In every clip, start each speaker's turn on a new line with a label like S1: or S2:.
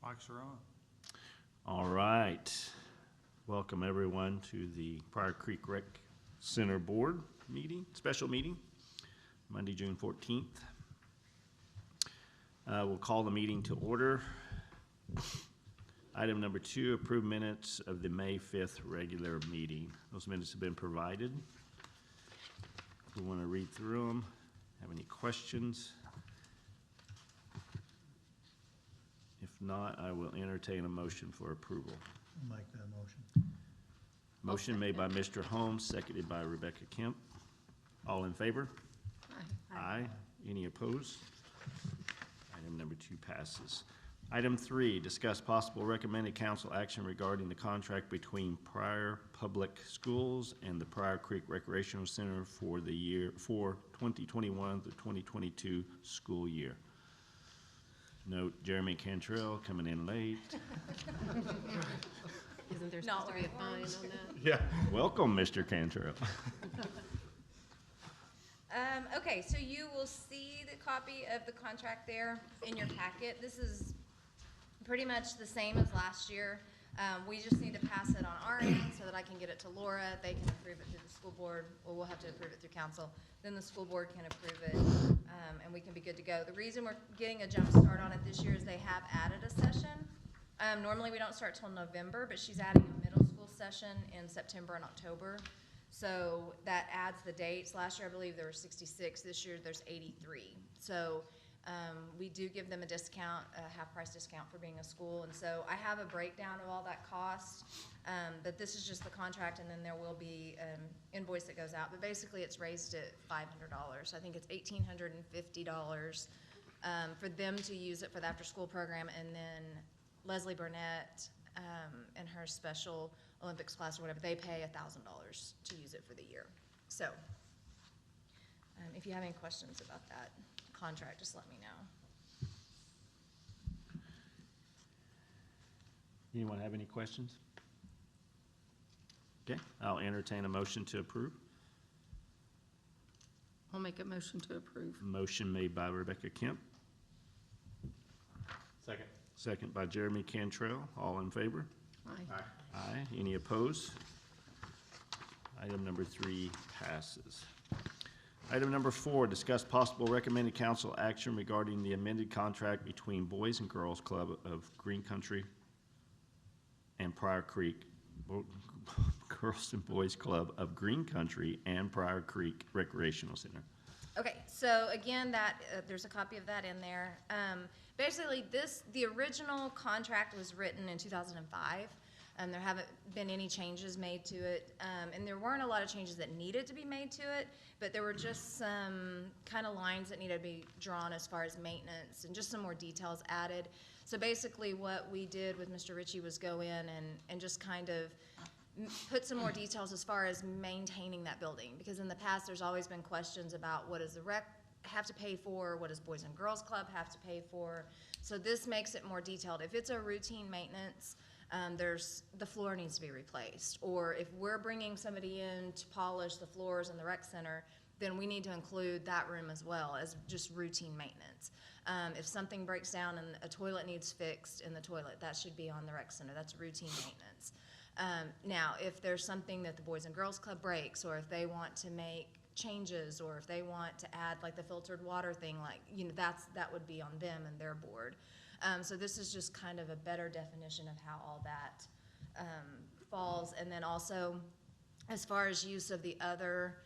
S1: Mics are on.
S2: All right. Welcome everyone to the Pryor Creek Rec Center Board meeting, special meeting, Monday, June 14th. We'll call the meeting to order. Item number 2, approve minutes of the May 5th regular meeting. Those minutes have been provided. We want to read through them. Have any questions? If not, I will entertain a motion for approval.
S3: I'll make that motion.
S2: Motion made by Mr. Holmes, seconded by Rebecca Kemp. All in favor?
S4: Aye.
S2: Aye. Any opposed? Item number 2 passes. Item 3, discuss possible recommended council action regarding the contract between Pryor Public Schools and the Pryor Creek Recreational Center for the year 2021 to 2022 school year. Note Jeremy Cantrell coming in late.
S4: Isn't there supposed to be a fine on that?
S2: Yeah. Welcome, Mr. Cantrell.
S5: Okay, so you will see the copy of the contract there in your packet. This is pretty much the same as last year. We just need to pass it on our end so that I can get it to Laura. They can approve it through the school board, or we'll have to approve it through council. Then the school board can approve it, and we can be good to go. The reason we're getting a jump start on it this year is they have added a session. Normally we don't start till November, but she's adding a middle school session in September and October. So that adds the dates. Last year, I believe there were 66. This year, there's 83. So we do give them a discount, a half-price discount for being a school. And so I have a breakdown of all that cost, but this is just the contract, and then there will be an invoice that goes out. But basically, it's raised at $500. I think it's $1,850 for them to use it for the after-school program, and then Leslie Burnett and her special Olympics class or whatever, they pay $1,000 to use it for the year. So if you have any questions about that contract, just let me know.
S2: Anyone have any questions? Okay, I'll entertain a motion to approve.
S4: I'll make a motion to approve.
S2: Motion made by Rebecca Kemp.
S1: Second.
S2: Second by Jeremy Cantrell. All in favor?
S4: Aye.
S2: Aye. Any opposed? Item number 3 passes. Item number 4, discuss possible recommended council action regarding the amended contract between Boys and Girls Club of Green Country and Pryor Creek, Girls and Boys Club of Green Country and Pryor Creek Recreational Center.
S5: Okay, so again, that there's a copy of that in there. Basically, the original contract was written in 2005. There haven't been any changes made to it, and there weren't a lot of changes that needed to be made to it, but there were just some kind of lines that needed to be drawn as far as maintenance and just some more details added. So basically what we did with Mr. Ritchie was go in and just kind of put some more details as far as maintaining that building, because in the past there's always been questions about what does the rec have to pay for, what does Boys and Girls Club have to pay for. So this makes it more detailed. If it's a routine maintenance, the floor needs to be replaced, or if we're bringing somebody in to polish the floors in the rec center, then we need to include that room as well as just routine maintenance. If something breaks down and a toilet needs fixed in the toilet, that should be on the rec center. That's routine maintenance. Now, if there's something that the Boys and Girls Club breaks, or if they want to make changes, or if they want to add like the filtered water thing, like, that would be on them and their board. So this is just kind of a better definition of how all that falls. And then also, as far as use of the other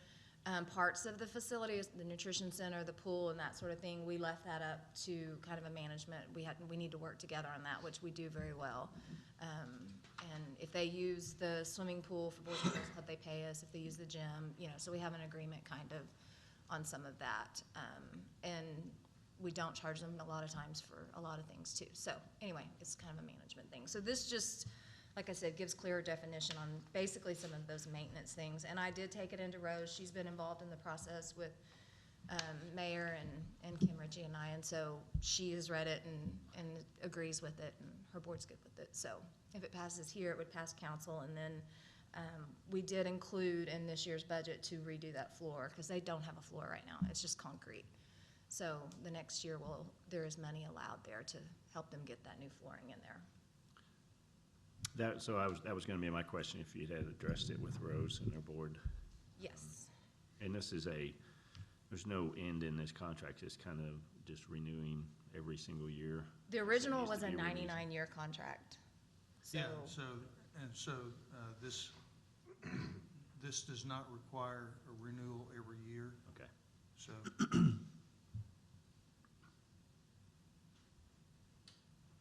S5: parts of the facilities, the nutrition center, the pool, and that sort of thing, we left that up to kind of a management. We need to work together on that, which we do very well. And if they use the swimming pool for Boys and Girls Club, they pay us. If they use the gym, so we have an agreement kind of on some of that. And we don't charge them a lot of times for a lot of things too. So anyway, it's kind of a management thing. So this just, like I said, gives clearer definition on basically some of those maintenance things. And I did take it into Rose. She's been involved in the process with Mayor and Kim Ritchie and I, and so she has read it and agrees with it, and her board's good with it. So if it passes here, it would pass council, and then we did include in this year's budget to redo that floor, because they don't have a floor right now. It's just concrete. So the next year there is money allowed there to help them get that new flooring in there.
S2: That was gonna be my question, if you had addressed it with Rose and their board.
S5: Yes.
S2: And there's no end in this contract, it's kind of just renewing every single year.
S5: The original
S2: needs to
S5: was a
S2: be renewed.
S5: 99-year contract.
S3: Yeah, so this, this does not require a renewal every year,
S2: Okay.
S3: so.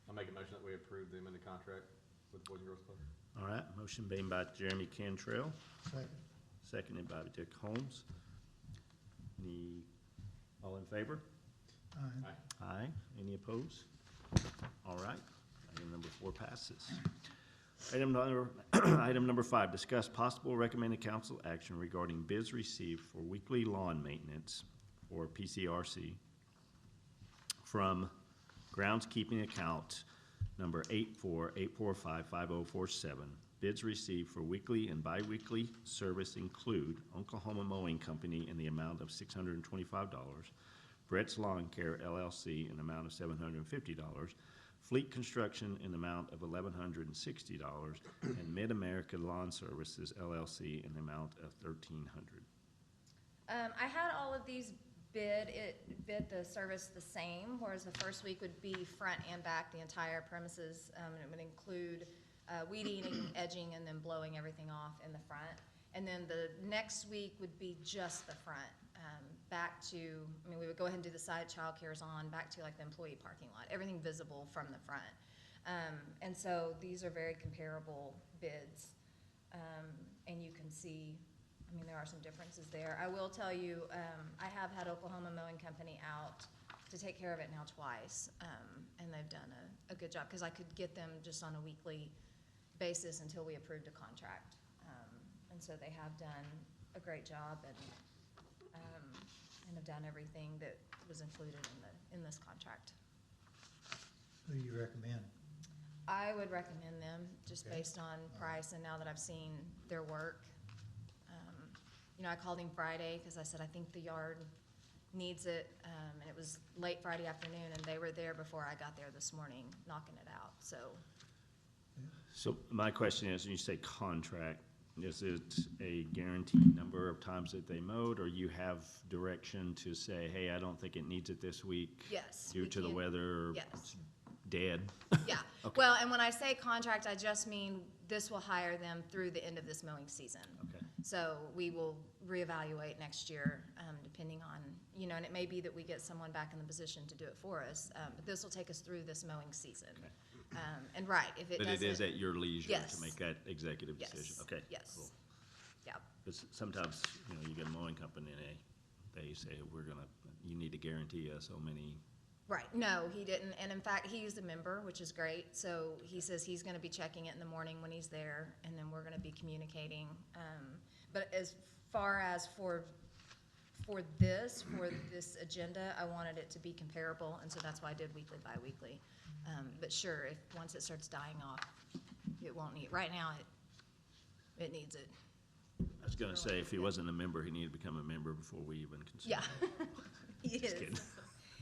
S1: I'll make a motion that we approve the amended contract with Boys and Girls Club.
S2: All right, motion made by Jeremy Cantrell,
S3: Second.
S2: seconded by Dick Holmes. All in favor?
S3: Aye.
S2: Aye. Any opposed? All right, item number 4 passes. Item number 5, discuss possible recommended council action regarding bids received for weekly lawn maintenance, or PCRC, from groundskeeping account number 848455047. Bids received for weekly and biweekly service include Oklahoma Mowing Company in the amount of $625, Brett's Lawn Care LLC in the amount of $750, Fleet Construction in the amount of $1,160, and Mid-America Lawn Services LLC in the amount of $1,300.
S5: I had all of these bid the service the same, whereas the first week would be front and back, the entire premises. And it would include weed eating, edging, and then blowing everything off in the front. And then the next week would be just the front, back to, we would go ahead and do the side childcare's on, back to like the employee parking lot, everything visible from the front. And so these are very comparable bids. And you can see, there are some differences there. I will tell you, I have had Oklahoma Mowing Company out to take care of it now twice, and they've done a good job, because I could get them just on a weekly basis until we approved a contract. And so they have done a great job and have done everything that was included in this contract.
S3: Who do you recommend?
S5: I would recommend them, just
S3: Okay.
S5: based on price, and now that I've seen their work. I called him Friday, because I said, I think the yard needs it, and it was late Friday afternoon, and they were there before I got there this morning, knocking it out, so.
S2: So my question is, when you say contract, is it a guaranteed number of times that they mowed, or you have direction to say, hey, I don't think it needs it this week?
S5: Yes,
S2: Due
S5: we
S2: to the
S5: can-
S2: weather, or
S5: yes.
S2: it's dead?
S5: Yeah,
S2: Okay.
S5: well, and when I say contract, I just mean this will hire them through the end of this mowing season.
S2: Okay,
S5: So we will reevaluate next year, depending on, and it may be that we get someone back in the position to do it for us, but this will take us through this mowing season.
S2: Okay.
S5: And right, if it
S2: but
S5: doesn't.
S2: it is at your leisure
S5: Yes.
S2: to make that executive
S5: Yes,
S2: decision? Okay.
S5: yes.
S2: Cool.
S5: Yeah,
S2: Because sometimes, you get a mowing company and they say, you need to guarantee us so many.
S5: right, no, he didn't, and in fact, he's a member, which is great, so he says he's gonna be checking it in the morning when he's there, and then we're gonna be communicating. But as far as for this agenda, I wanted it to be comparable, and so that's why I did weekly, bi-weekly. But sure, once it starts dying off, it won't need, right now, it needs it.
S2: I was gonna say, if he wasn't a member, he needed to become a member before we even consider.
S5: Yeah, he
S2: Just
S5: is.
S2: kidding.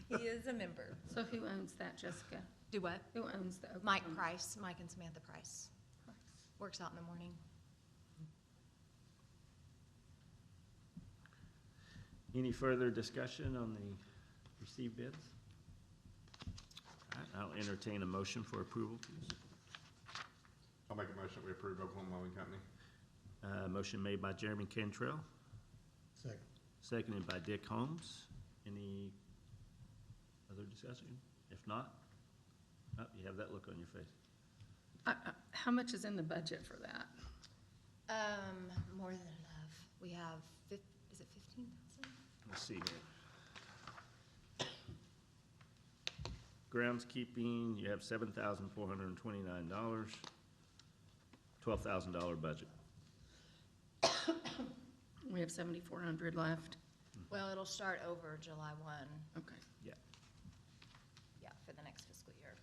S5: He is a member.
S4: So who owns that, Jessica?
S5: Do what?
S4: Who owns the
S5: Mike
S4: Oklahoma
S5: Price, Mike and Samantha Price.
S4: Price?
S5: Works out in the morning.
S2: Any further discussion on the received bids? All right, I'll entertain a motion for approval, please.
S1: I'll make a motion that we approve Oklahoma Mowing Company.
S2: Motion made by Jeremy Cantrell,
S3: Second.
S2: seconded by Dick Holmes. Any other discussion? If not, you have that look on your face.
S4: How much is in the budget for that?
S5: More than enough. We have, is it 15,000?
S2: Let's see here. Groundskeeping, you have $7,429, $12,000 budget.
S4: We have 7,400 left.
S5: Well, it'll start over July 1,
S4: Okay.
S2: Yeah.
S5: yeah, for the next fiscal year.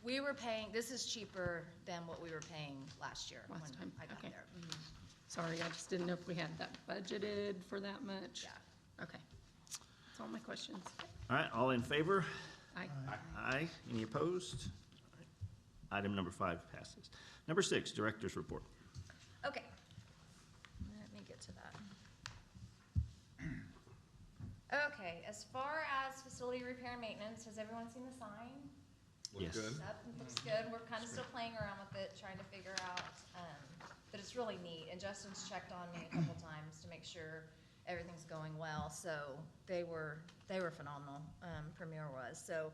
S5: We were paying, this is cheaper than what we were paying last year when
S4: Last time,
S5: I got
S4: okay.
S5: there.
S4: Sorry, I just didn't know if we had that budgeted for that much.
S5: Yeah.
S4: Okay. That's all my questions.
S2: All right, all in favor?
S4: Aye.
S2: Aye. Any opposed? All right. Item number 5 passes. Number 6, Director's Report.
S5: Okay. Let me get to that. Okay, as far as facility repair and maintenance, has everyone seen the sign?
S2: Yes.
S1: Looks good.
S5: That looks good. We're kind of still playing around with it, trying to figure out, but it's really neat. And Justin's checked on me a couple times to make sure everything's going well. So they were phenomenal. Premier was. So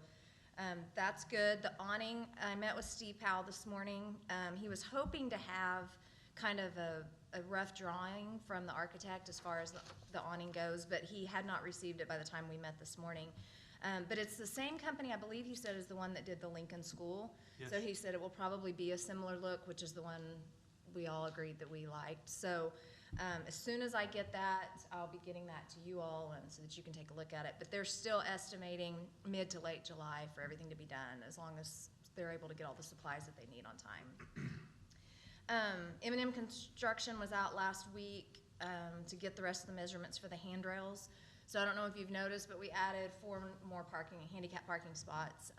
S5: that's good. The awning, I met with Steve Powell this morning. He was hoping to have kind of a rough drawing from the architect as far as the awning goes, but he had not received it by the time we met this morning. But it's the same company, I believe he said, is the one that did the Lincoln School.
S3: Yes.
S5: So he said it will probably be a similar look, which is the one we all agreed that we liked. So as soon as I get that, I'll be getting that to you all and so that you can take a look at it. But they're still estimating mid to late July for everything to be done, as long as they're able to get all the supplies that they need on time. M&M Construction was out last week to get the rest of the measurements for the handrails. So I don't know if you've noticed, but we added 4 more handicap parking spots,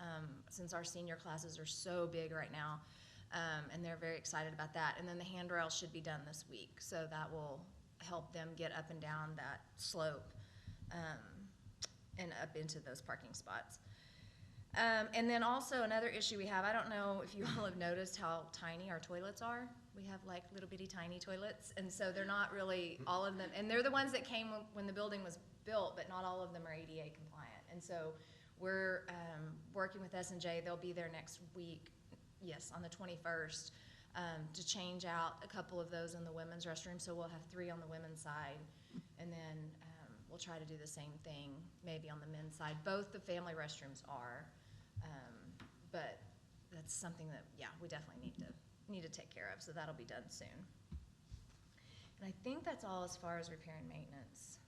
S5: since our senior classes are so big right now. And they're very excited about that. And then the handrails should be done this week, so that will help them get up and down that slope, and up into those parking spots. And then also another issue we have, I don't know if you all have noticed how tiny our toilets are. We have like little bitty tiny toilets, and so they're not really all of them, and they're the ones that came when the building was built, but not all of them are ADA compliant. And so we're working with S&J. They'll be there next week, yes, on the 21st, to change out a couple of those in the women's restroom. So we'll have 3 on the women's side, and then we'll try to do the same thing maybe on the men's side. Both the family restrooms are, but that's something that, yeah, we definitely need to take care of, so that'll be done soon. And I think that's all as far as repair and maintenance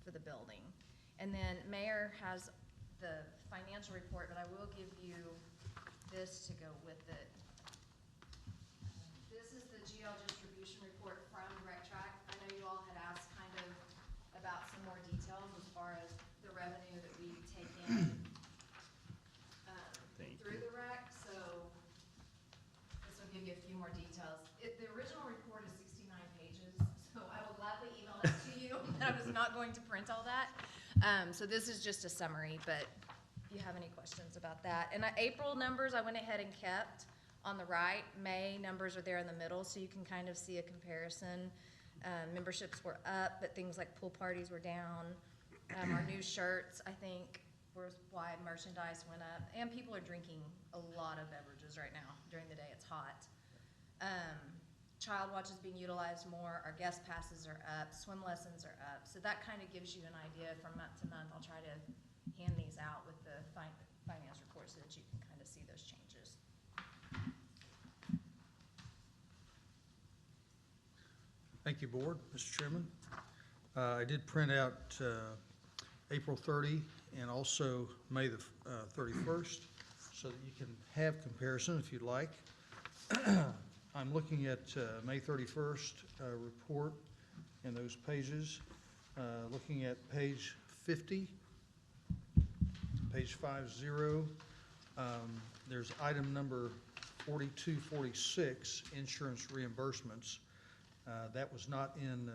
S5: for the building. And then Mayor has the financial report, but I will give you this to go with it. This is the GL distribution report from RecTrac. I know you all had asked kind of about some more details as far as the revenue that we take in through the rec, so this will give you a few more details. The original report is 69 pages, so I will gladly email that to you. I was not going to print all that. So this is just a summary, but if you have any questions about that. And April numbers, I went ahead and kept on the right. May numbers are there in the middle, so you can kind of see a comparison. Memberships were up, but things like pool parties were down. Our new shirts, I think, was why merchandise went up. And people are drinking a lot of beverages right now. During the day, it's hot. Child watch is being utilized more. Our guest passes are up. Swim lessons are up. So that kind of gives you an idea from month to month. I'll try to hand these out with the finance report so that you can kind of see those changes.
S3: Thank you, Board. Mr. Chairman. I did print out April 30 and also May the 31st so that you can have comparison if you'd like. I'm looking at May 31st report in those pages. Looking at page 50, page 50, there's item number 4246, insurance reimbursements. That has not been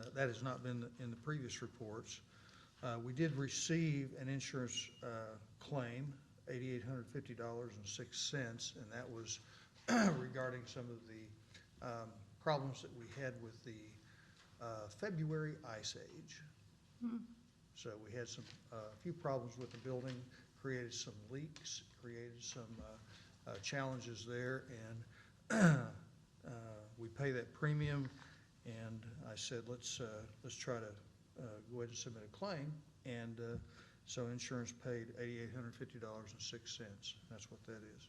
S3: in the previous reports. We did receive an insurance claim, $8,850.06, and that was regarding some of the problems that we had with the February ice age. So we had a few problems with the building, created some leaks, created some challenges there, and we pay that premium. And I said, let's try to go ahead and submit a claim. And so insurance paid $8,850.06. That's what that is.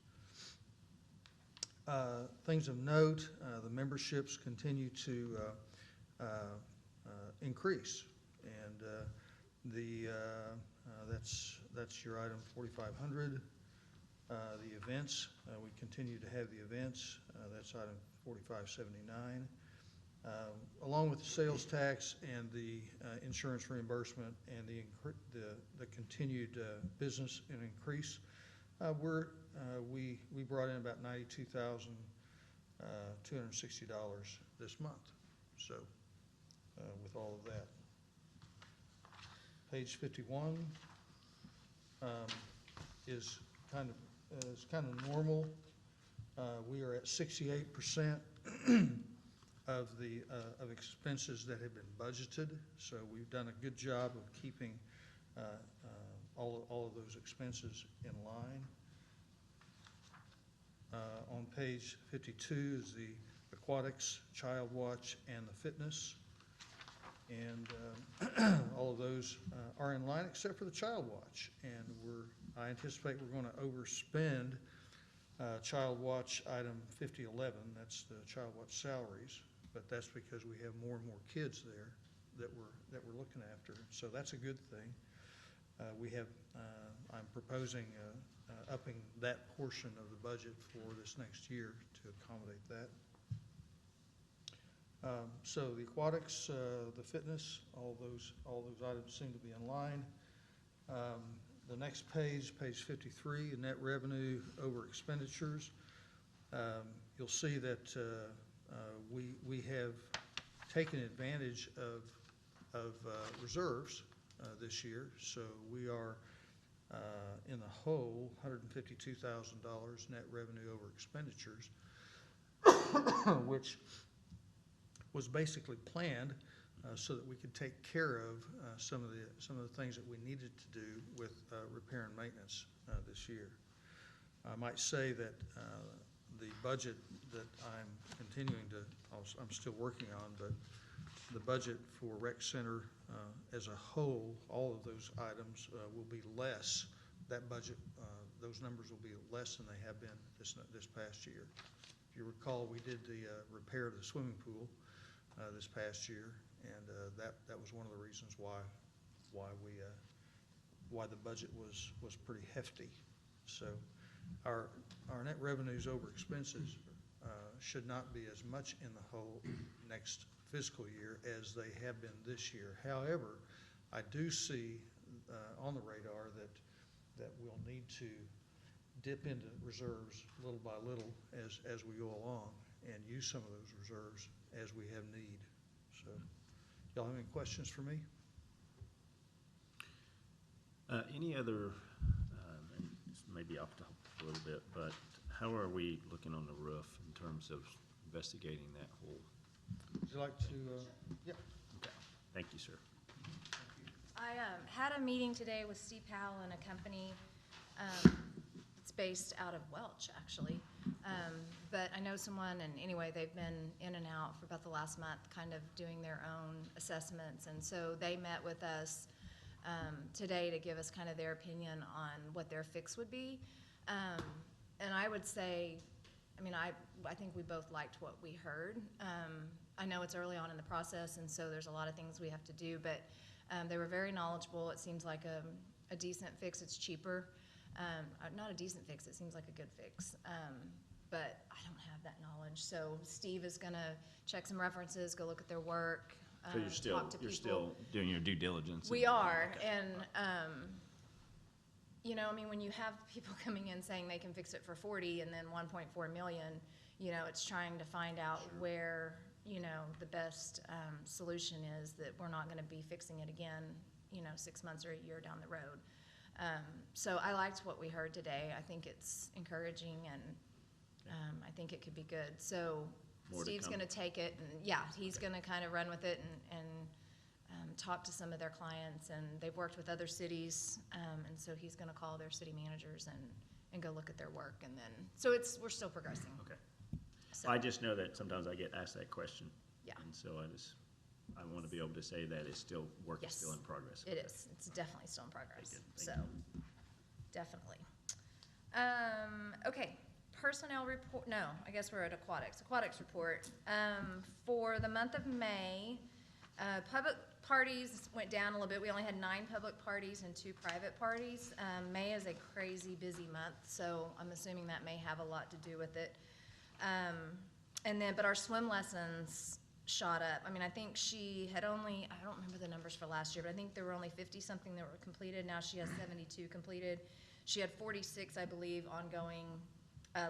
S3: Things of note, the memberships continue to increase. And that's your item 4,500. The events, we continue to have the events. That's item 4,579. along with the sales tax and the insurance reimbursement and the continued business and increase, we brought in about $92,260 this month. So with all of that. Page 51 is kind of normal. We are at 68% of expenses that have been budgeted. So we've done a good job of keeping all of those expenses in line. On page 52 is the aquatics, child watch, and the fitness. And all of those are in line except for the child watch. And I anticipate we're going to overspend child watch item 5011. That's the child watch salaries, but that's because we have more and more kids there that we're looking after. So that's a good thing. I'm proposing upping that portion of the budget for this next year to accommodate that. So the aquatics, the fitness, all those items seem to be in line. The next page, page 53, net revenue over expenditures. You'll see that we have taken advantage of reserves this year. So we are in the whole $152,000 net revenue over expenditures, which was basically planned so that we could take care of some of the things that we needed to do with repair and maintenance this year. I might say that the budget that I'm still working on, but the budget for rec center as a whole, all of those items will be less. That budget, those numbers will be less than they have been this past year. If you recall, we did the repair of the swimming pool this past year, and that was one of the reasons why the budget was pretty hefty. So our net revenues over expenses should not be as much in the hole next fiscal year as they have been this year. However, I do see on the radar that we'll need to dip into reserves little by little as we go along and use some of those reserves as we have need. So, y'all have any questions for me?
S2: Any other, and this may be off the topic a little bit, but how are we looking on the roof in terms of investigating that hole?
S3: Would you like to, yeah.
S2: Okay, thank you, sir.
S5: I had a meeting today with Steve Powell and a company. It's based out of Welch, actually. But I know someone, and anyway, they've been in and out for about the last month, kind of doing their own assessments. And so they met with us today to give us kind of their opinion on what their fix would be. And I would say, I think we both liked what we heard. I know it's early on in the process, and so there's a lot of things we have to do, but they were very knowledgeable. It seems like a decent fix. It's cheaper. Not a decent fix, it seems like a good fix. But I don't have that knowledge. So Steve is gonna check some references, go look at their work,
S2: So
S5: talk to people.
S2: you're still doing your due diligence?
S5: We are,
S2: Okay.
S5: and, when you have people coming in saying they can fix it for 40 and then 1.4 million, it's trying to find out where, the best solution is that we're not gonna be fixing it again, 6 months or a year down the road. So I liked what we heard today. I think it's encouraging, and I think it could be good. So
S2: More to
S5: Steve's
S2: come.
S5: gonna take it, and he's gonna kind of run with it and talk to some of their clients, and they've worked with other cities, and so he's gonna call their city managers and go look at their work, and then, so we're still progressing.
S2: Okay.
S5: So,
S2: I just know that sometimes I get asked that question.
S5: Yeah.
S2: And so I want to be able to say that it's still, work is
S5: Yes.
S2: still in progress.
S5: it is, it's definitely still in progress,
S2: Very good.
S5: so,
S2: Thank
S5: definitely. Okay, personnel report, no, I guess we're at aquatics report. For the month of May, public parties went down a little bit. We only had 9 public parties and 2 private parties. May is a crazy busy month, so I'm assuming that may have a lot to do with it. But our swim lessons shot up. I mean, I think she had only, I don't remember the numbers for last year, but I think there were only 50-something that were completed. Now she has 72 completed. She had 46, I believe, ongoing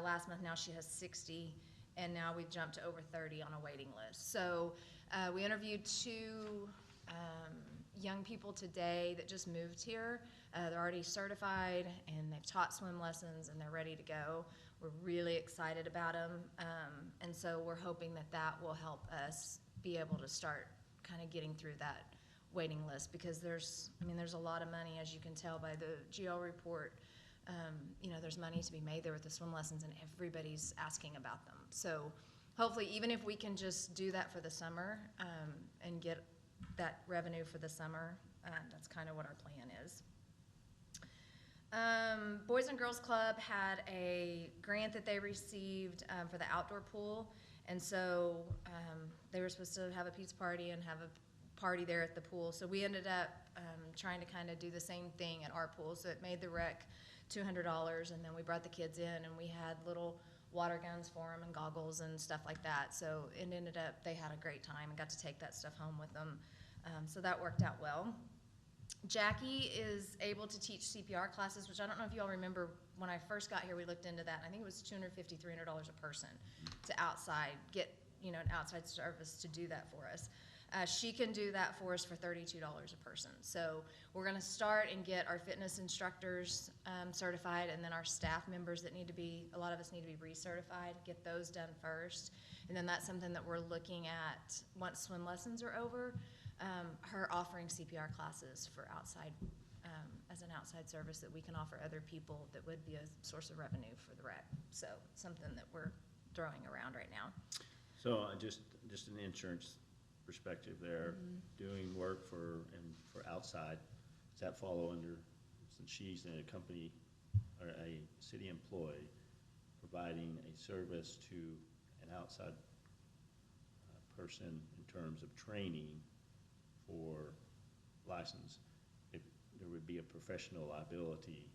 S5: last month. Now she has 60, and now we've jumped to over 30 on a waiting list. So we interviewed 2 young people today that just moved here. They're already certified, and they've taught swim lessons, and they're ready to go. We're really excited about them, and so we're hoping that that will help us be able to start kind of getting through that waiting list, because there's a lot of money, as you can tell by the GL report. There's money to be made there with the swim lessons, and everybody's asking about them. So hopefully, even if we can just do that for the summer and get that revenue for the summer, that's kind of what our plan is. Boys and Girls Club had a grant that they received for the outdoor pool, and so they were supposed to have a pizza party and have a party there at the pool. So we ended up trying to kind of do the same thing at our pool. So it made the rec $200, and then we brought the kids in, and we had little water guns for them and goggles and stuff like that. So it ended up, they had a great time and got to take that stuff home with them. So that worked out well. Jackie is able to teach CPR classes, which I don't know if you all remember when I first got here, we looked into that. I think it was $250, $300 a person to get an outside service to do that for us. She can do that for us for $32 a person. So we're going to start and get our fitness instructors certified, and then our staff members that a lot of us need to be recertified, get those done first. And then that's something that we're looking at once swim lessons are over, her offering CPR classes for outside, as an outside service that we can offer other people that would be a source of revenue for the rec. So something that we're throwing around right now.
S2: So just an insurance perspective there, doing work for outside, does that follow under, since she's in a company or a city employee, providing a service to an outside person in terms of training for license, there would be a professional liability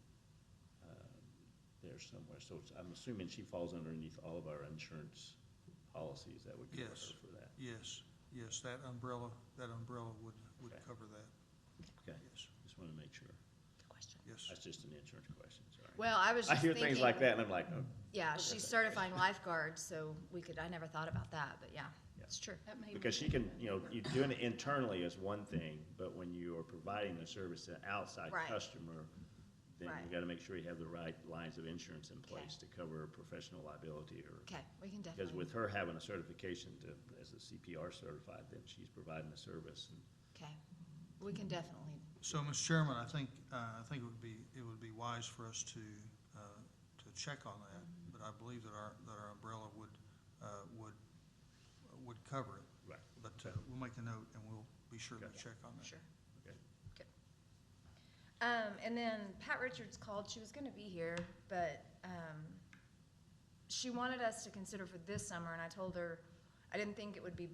S2: there somewhere. So I'm assuming she falls underneath all of our insurance policies that would cover her for that.
S3: Yes, that umbrella would
S2: Okay.
S3: cover that.
S2: Okay,
S3: Yes,
S2: just want to make sure.
S5: Good question.
S3: yes.
S2: That's just an insurance question, sorry.
S5: Well, I was
S2: I
S5: just
S2: hear
S5: thinking,
S2: things like that and I'm like, oh.
S5: yeah, she's certifying lifeguards, so I never thought about that, but yeah,
S2: Yeah.
S5: it's true.
S4: That may
S2: Because
S4: be-
S2: she can, you're doing it internally is one thing, but when you are providing a service to an outside
S5: Right.
S2: customer, then
S5: Right.
S2: you gotta make sure you have the right lines of insurance in place to cover professional liability or,
S5: Okay, we can
S2: because
S5: definitely,
S2: with her having a certification as a CPR certified, then she's providing a service. And
S5: okay, we can definitely,
S3: So, Mr. Chairman, I think it would be wise for us to check on that, but I believe that our umbrella would cover it.
S2: Right.
S3: But we'll make a note and we'll be sure to
S2: Okay.
S3: check on that.
S5: sure.
S2: Okay.
S5: Good. And then Pat Richards called, she was gonna be here, but, she wanted us to consider for this summer, and I told her, I didn't think it would be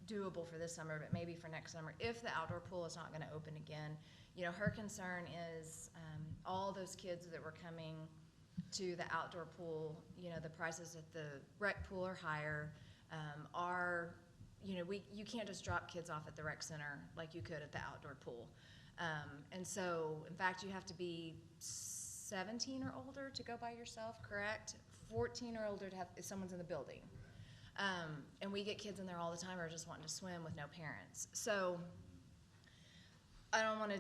S5: doable for this summer, but maybe for next summer, if the outdoor pool is not gonna open again. Her concern is, all those kids that were coming to the outdoor pool, the prices at the rec pool are higher, you can't just drop kids off at the rec center like you could at the outdoor pool. And so, in fact, you have to be 17 or older to go by yourself, correct? 14 or older if someone's in the building. And we get kids in there all the time who are just wanting to swim with no parents. So I don't want to,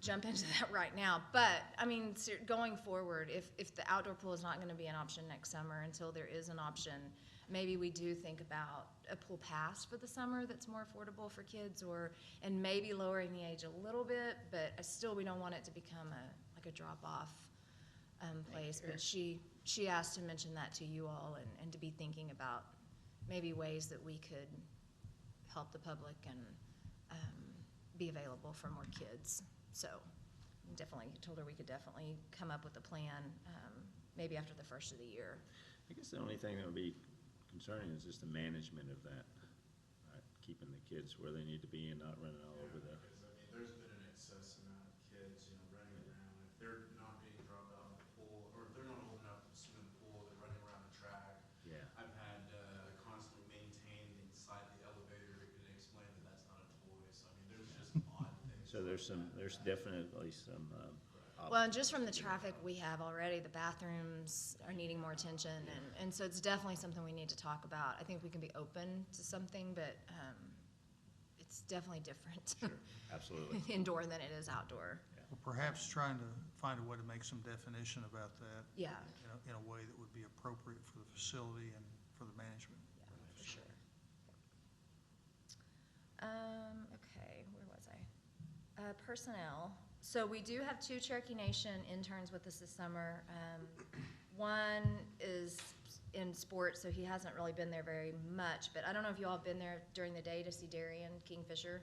S5: jump into that right now. But, going forward, if the outdoor pool is not going to be an option next summer until there is an option, maybe we do think about a pool pass for the summer that's more affordable for kids, and maybe lowering the age a little bit, but still we don't want it to become a drop-off place. But she asked to mention that to you all and to be thinking about maybe ways that we could help the public and be available for more kids. So definitely told her we could definitely come up with a plan maybe after the first of the year.
S2: I guess the only thing that would be concerning is just the management of that, right? Keeping the kids where they need to be and not running all over the.
S6: Because, there's been an excess amount of kids, running around. If they're not being dropped out of the pool, or if they're not old enough to swim in the pool, they're running around the track.
S2: Yeah.
S6: I've had constantly maintain the side of the elevator
S2: there's definitely some,
S5: Well, and just from the traffic we have already, the bathrooms are needing more attention, and so it's definitely something we need to talk about. I think we can be open to something, but, it's definitely different
S2: absolutely.
S5: indoor than it is outdoor.
S3: Well, perhaps trying to find a way to make some definition about that,
S5: Yeah,
S3: in a way that would be appropriate for the facility and for the management.
S5: yeah, for sure. Okay, where was I? Personnel. So we do have 2 Cherokee Nation interns with us this summer. One is in sports, so he hasn't really been there very much, but I don't know if you all have been there during the day to see Darian Kingfisher.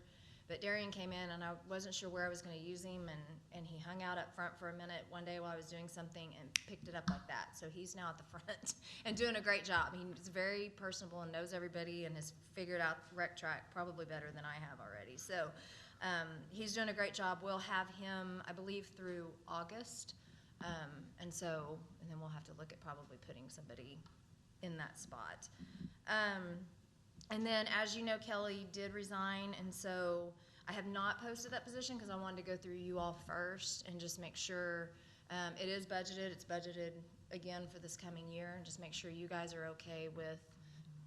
S5: But Darian came in, and I wasn't sure where I was gonna use him, and he hung out up front for a minute one day while I was doing something and picked it up like that. So he's now at the front and doing a great job. He's very personable and knows everybody and has figured out rec track probably better than I have already. So he's doing a great job. We'll have him, I believe, through August. And then we'll have to look at probably putting somebody in that spot. And then, as you know, Kelly did resign, and so I have not posted that position because I wanted to go through you all first and just make sure it is budgeted. It's budgeted again for this coming year, and just make sure you guys are okay with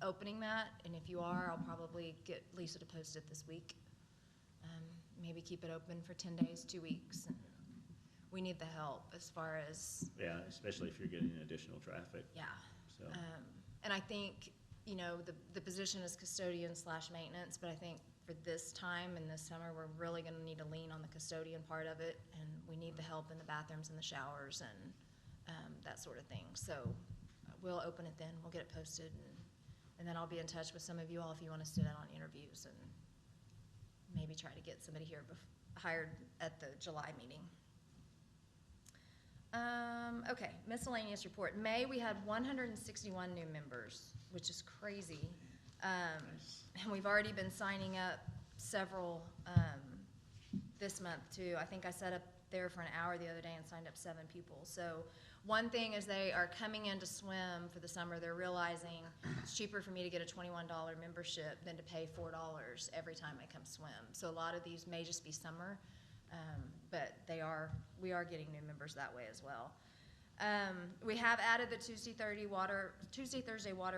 S5: opening that. And if you are, I'll probably get Lisa to post it this week. Maybe keep it open for 10 days, 2 weeks. And we need the help as far as,
S2: Yeah, especially if you're getting additional traffic,
S5: yeah.
S2: so.
S5: And I think, you know, the position is custodian/maintenance, but I think for this time and this summer, we're really gonna need to lean on the custodian part of it, and we need the help in the bathrooms and the showers and that sort of thing. So we'll open it then, we'll get it posted, and then I'll be in touch with some of you all if you wanna sit in on interviews and maybe try to get somebody here hired at the July meeting. Okay, miscellaneous report. May, we had 161 new members, which is crazy. And we've already been signing up several this month too. I think I sat up there for an hour the other day and signed up 7 people. So one thing is they are coming in to swim for the summer. They're realizing it's cheaper for me to get a $21 membership than to pay $4 every time I come swim. So a lot of these may just be summer. But we are getting new members that way as well. We have added the Tuesday, Thursday water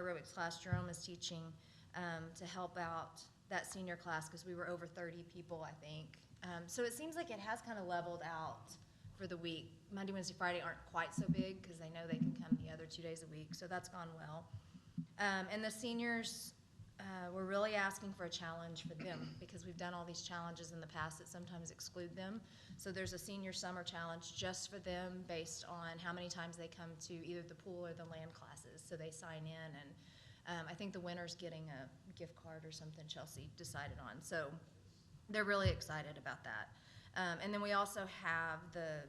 S5: aerobics class. Jerome is teaching to help out that senior class because we were over 30 people, I think. So it seems like it has kind of leveled out for the week. Monday, Wednesday, Friday aren't quite so big because they know they can come the other 2 days a week. So that's gone well. And the seniors, we're really asking for a challenge for them because we've done all these challenges in the past that sometimes exclude them. So there's a senior summer challenge just for them based on how many times they come to either the pool or the land classes. So they sign in, and I think the winner's getting a gift card or something Chelsea decided on. So they're really excited about that. And then we also have the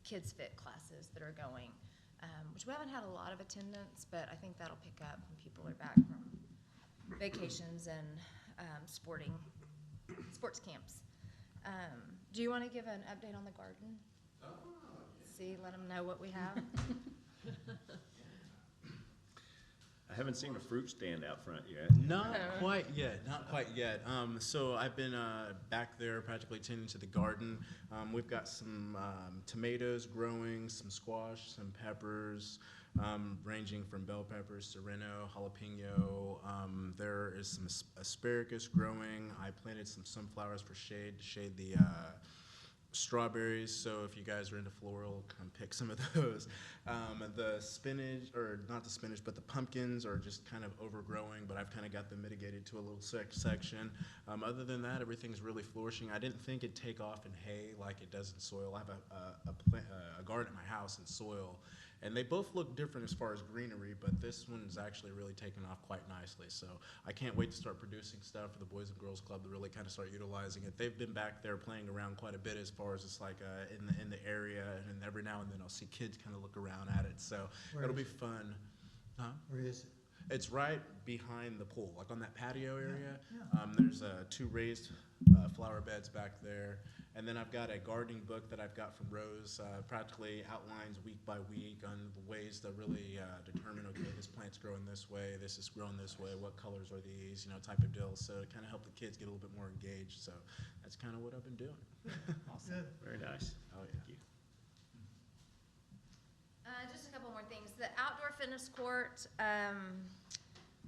S5: Kids Fit classes that are going, which we haven't had a lot of attendance, but I think that'll pick up when people are back from vacations and sports camps. Do you want to give an update on the garden? See, let them know what we have.
S2: I haven't seen a fruit stand out front yet.
S6: Not quite yet, not quite yet. So I've been back there practically tending to the garden. We've got some tomatoes growing, some squash, some peppers, ranging from bell peppers, serrano, jalapeno. There is some asparagus growing. I planted some sunflowers for shade to shade the strawberries, so if you guys are into floral, come pick some of those. The spinach, or not the spinach, but the pumpkins are just kind of overgrowing, but I've kind of got them mitigated to a little section. Other than that, everything's really flourishing. I didn't think it'd take off in hay like it does in soil. I have a garden at my house in soil, and they both look different as far as greenery, but this one's actually really taken off quite nicely. So I can't wait to start producing stuff for the Boys and Girls Club to really kind of start utilizing it. They've been back there playing around quite a bit as far as just like in the area, and every now and then I'll see kids kind of look around at it. So it'll be fun. Huh?
S3: Where is it?
S6: It's right behind the pool, like on that patio area. There's 2 raised flower beds back there. And then I've got a gardening book that I've got from Rose, practically outlines week by week on the ways to really determine, okay, this plant's growing this way, this is growing this way, what colors are these, type of deal. So it kind of help the kids get a little bit more engaged. So that's kind of what I've been doing.
S2: Awesome. Very nice.
S6: Oh, yeah.
S2: Thank you.
S5: Just a couple more things. The outdoor fitness court,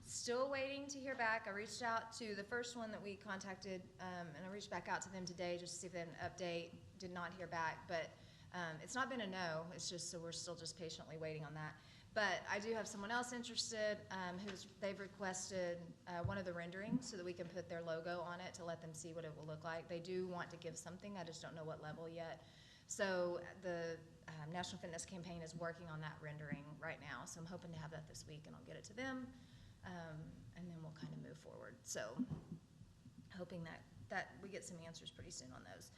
S5: still waiting to hear back. I reached out to the first one that we contacted, and I reached back out to them today just to see if they had an update. Did not hear back, but it's not been a no. It's just, so we're still just patiently waiting on that. But I do have someone else interested, they've requested one of the renderings so that we can put their logo on it to let them see what it will look like. They do want to give something, I just don't know what level yet. So the National Fitness Campaign is working on that rendering right now, so I'm hoping to have that this week and I'll get it to them, and then we'll kind of move forward. So hoping that we get some answers pretty soon on those.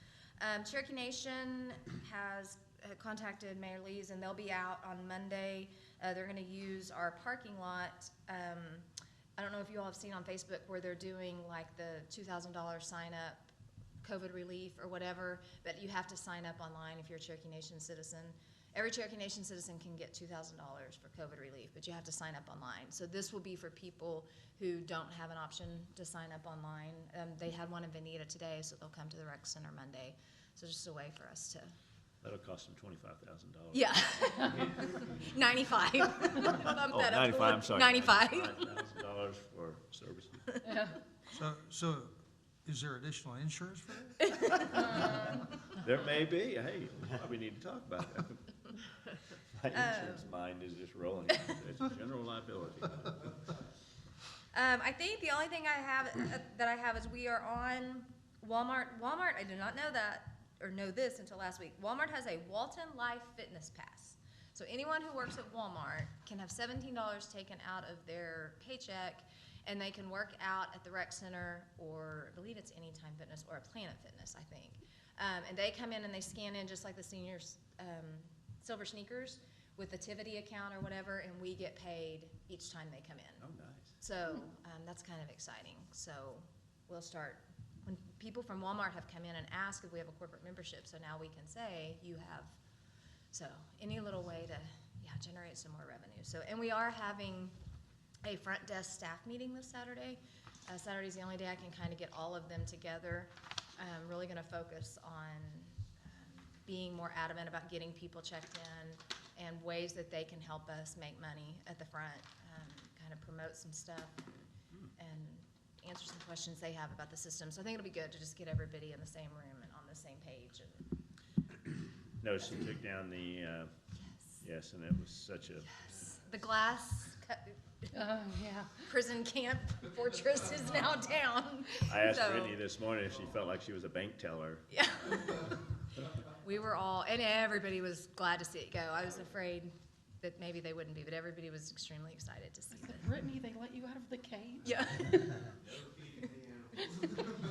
S5: Cherokee Nation has contacted Mayor Lees, and they'll be out on Monday. They're going to use our parking lot. I don't know if you all have seen on Facebook where they're doing like the $2,000 sign up COVID relief or whatever, but you have to sign up online if you're a Cherokee Nation citizen. Every Cherokee Nation citizen can get $2,000 for COVID relief, but you have to sign up online. So this will be for people who don't have an option to sign up online. They had one in Veneta today, so they'll come to the rec center Monday. So just a way for us to.
S2: That'll cost them $25,000.
S5: Yeah. 95. Bump that up
S2: 95, I'm sorry.
S5: 95.
S2: $95,000 for services.
S4: Yeah.
S3: So is there additional insurance for that?
S2: There may be. Hey, we probably need to talk about that. My insurance mind is just rolling. It's general liability.
S5: I think the only thing I have that I have is we are on Walmart. Walmart, I did not know that or know this until last week. Walmart has a Walton Life Fitness Pass. So anyone who works at Walmart can have $17 taken out of their paycheck, and they can work out at the rec center, or I believe it's Anytime Fitness or a Planet Fitness, I think. And they come in and they scan in just like the seniors' silver sneakers with the Tivity account or whatever, and we get paid each time they come in.
S2: Oh, nice.
S5: So that's kind of exciting. So we'll start, when people from Walmart have come in and asked if we have a corporate membership, so now we can say you have, so any little way to generate some more revenue. So, and we are having a front desk staff meeting this Saturday. Saturday's the only day I can kind of get all of them together. I'm really going to focus on being more adamant about getting people checked in and ways that they can help us make money at the front, kind of promote some stuff and answer some questions they have about the system. So I think it'll be good to just get everybody in the same room and on the same page. And
S2: Notice you took down the, yes, and it was such a,
S5: the glass
S4: Oh, yeah.
S5: prison camp fortress is now down.
S2: I asked
S5: So,
S2: Brittany this morning if she felt like she was a bank teller.
S5: Yeah. We were all, and everybody was glad to see it go. I was afraid that maybe they wouldn't be, but everybody was extremely excited to see it.
S4: Brittany, they let you out of the cage?
S5: Yeah.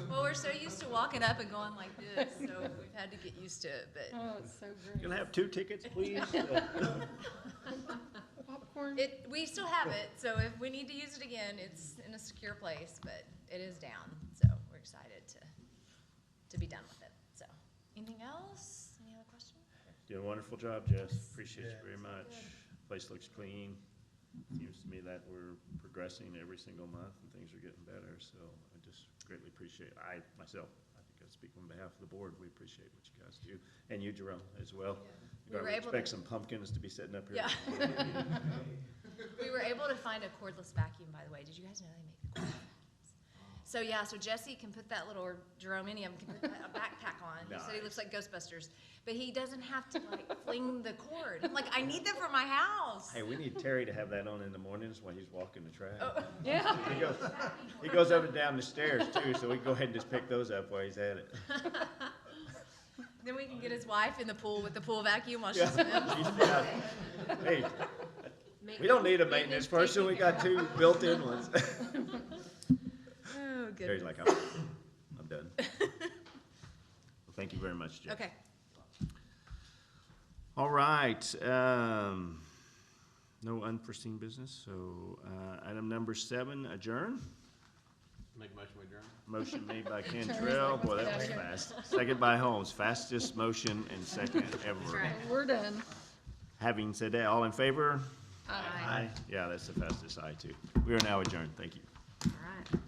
S5: Well, we're so used to walking up and going like this, so we've had to get used to it, but
S4: Oh, it's so great.
S2: Can I have 2 tickets, please?
S4: Popcorn?
S5: we still have it, so if we need to use it again, it's in a secure place, but it is down, so we're excited to be done with it. So, anything else? Any other questions?
S2: Doing a wonderful job, Jess. Appreciate you very much. Place looks clean. Seems to me that we're progressing every single month and things are getting better, so I just greatly appreciate, I think I speak on behalf of the board, we appreciate what you guys do. And you, Jerome, as well.
S5: We were
S2: I
S5: able
S2: expect
S5: to-
S2: some pumpkins to be sitting up here.
S5: Yeah. We were able to find a cordless vacuum, by the way. Did you guys know they make the cordless vacuums? So yeah, so Jesse can put that little, or Jerome, any of them can put a backpack on. He said he looks like Ghostbusters, but he doesn't have to like fling the cord. I'm like, I need them for my house.
S2: Hey, we need Terry to have that on in the mornings while he's walking the track.
S5: Oh.
S4: Yeah.
S2: He goes up and down the stairs too, so we can go ahead and just pick those up while he's at it.
S5: Then we can get his wife in the pool with the pool vacuum while
S2: Yeah.
S5: she's swimming.
S2: Yeah. Hey, we don't need a maintenance person, we got 2 built-in ones.
S5: Oh,
S2: Terry's
S5: good.
S2: like, I'm done. Well, thank you very much, Jeff.
S5: Okay.
S2: All right, No unforeseen business, so, item number 7, adjourn.
S1: Make a motion we adjourn.
S2: Motion made by
S4: Turner's
S2: Cantrell,
S4: like,
S2: boy,
S4: let's
S2: that
S4: get
S2: was
S4: out of here.
S2: fast. Second by Holmes, fastest motion and second ever.
S4: We're done.
S2: Having said that, all in favor?
S4: Aye.
S2: Yeah, that's the fastest I too. We are now adjourned, thank you.
S7: All right.